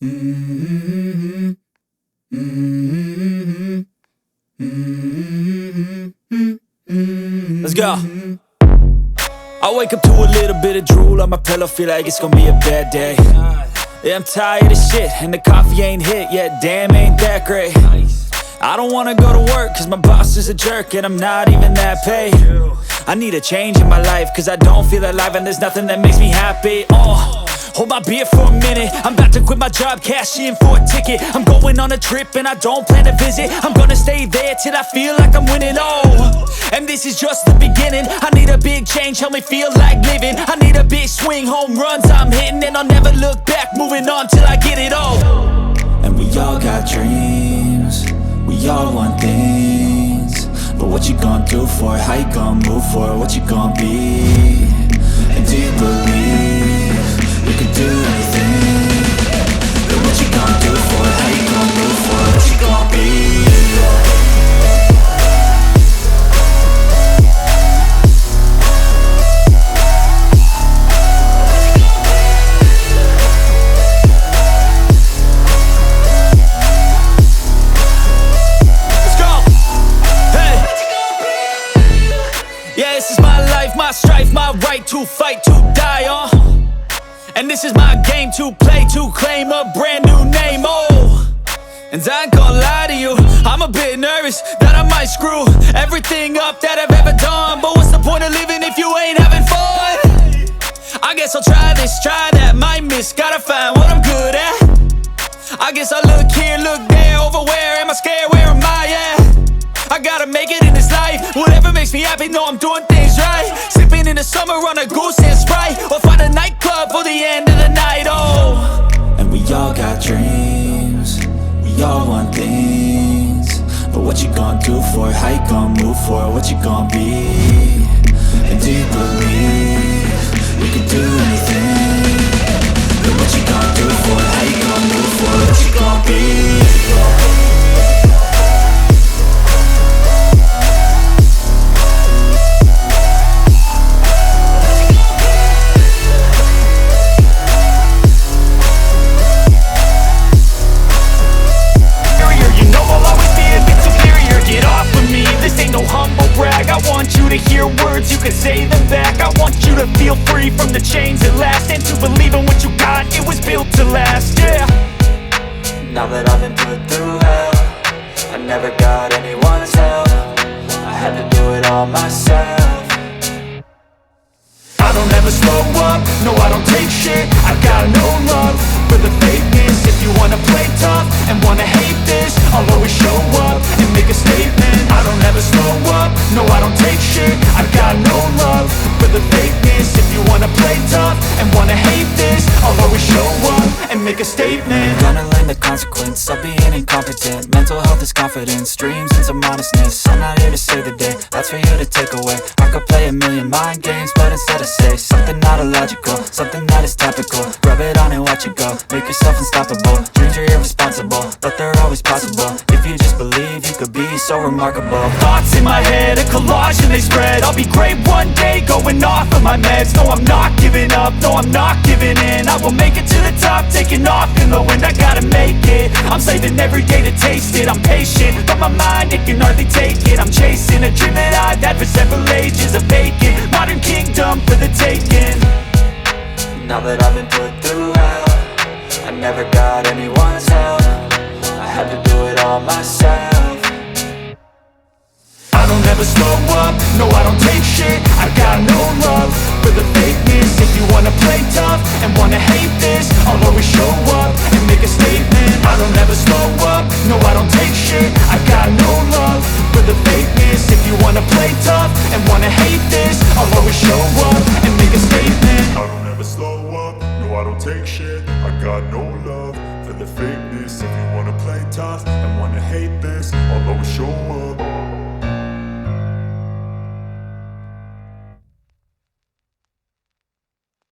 Mm-hmm. Mm-hmm. Mm-hmm. Let's go. I wake up to a little bit of drool on my pillow, feel like it's gonna be a bad day. Yeah, I'm tired of shit, and the coffee ain't hit yet, damn, ain't that great. I don't wanna go to work, cause my boss is a jerk, and I'm not even that paid. I need a change in my life, cause I don't feel alive, and there's nothing that makes me happy. Hold my beer for a minute, I'm about to quit my job, cash in for a ticket. I'm going on a trip and I don't plan to visit. I'm gonna stay there till I feel like I'm winning, and this is just the beginning. I need a big change, help me feel like living. I need a big swing, home runs I'm hitting, and I'll never look back, moving on till I get it all. And we all got dreams, we all want things, but what you gonna do for it? How you gonna move for it? What you gonna be? And do you believe you can do anything? But what you gonna do for it? How you gonna move for it? What you gonna be? My strife, my right to fight, to die on. And this is my game to play, to claim a brand new name, And I ain't gonna lie to you, I'm a bit nervous that I might screw everything up that I've ever done. But what's the point of living if you ain't having fun? I guess I'll try this, try that, might miss, gotta find what I'm good at. I guess I look here, look there, over where am I scared, where am I at? I gotta make it in this life, whatever makes me happy, know I'm doing things right. Sipping in the summer on a goose and Sprite, or find a nightclub for the end of the night, And we all got dreams, we all want things, but what you gonna do for it? How you gonna move for it? What you gonna be? And do you believe you can do anything? But what you gonna do for it? How you gonna move for it? What you gonna be? You can say them back. I want you to feel free from the chains at last, and to believe in what you got, it was built to last, yeah. Now that I've been put through hell, I never got anyone's help, I had to do it all myself. I don't ever slow up, no I don't take shit, I got no love for the fakeness. If you wanna play tough and wanna hate this, I'll always show up and make a statement. I don't ever slow up, no I don't take shit, I got no love for the fakeness. If you wanna play tough and wanna hate this, I'll always show up and make a statement. I'm gonna learn the consequence of being incompetent. Mental health is confidence, dreams and some honestness. I'm not here to save the day, that's for you to take away. I could play a million mind games, but instead I say something not illogical, something that is topical. Rub it on and watch it go, make yourself unstoppable. Dreams are irresponsible, but they're always possible. If you just believe, you could be so remarkable. Thoughts in my head, a collage and they spread. I'll be great one day, going off of my meds. No, I'm not giving up, no, I'm not giving in. I will make it to the top, taking off in the wind. I gotta make it, I'm saving every day to taste it. I'm patient, but my mind, it can hardly take it. I'm chasing a dream that I've had for several ages, a vacant modern kingdom for the taking. Now that I've been put through hell, I never got anyone's help, I had to do it all myself. I don't ever slow up, no I don't take shit, I got no love for the fakeness. If you wanna play tough and wanna hate this, I'll always show up and make a statement. I don't ever slow up, no I don't take shit, I got no love for the fakeness. If you wanna play tough and wanna hate this, I'll always show up and make a statement. I don't ever slow up, no I don't take shit, I got no love for the fakeness. If you wanna play tough and wanna hate this, I'll always show up.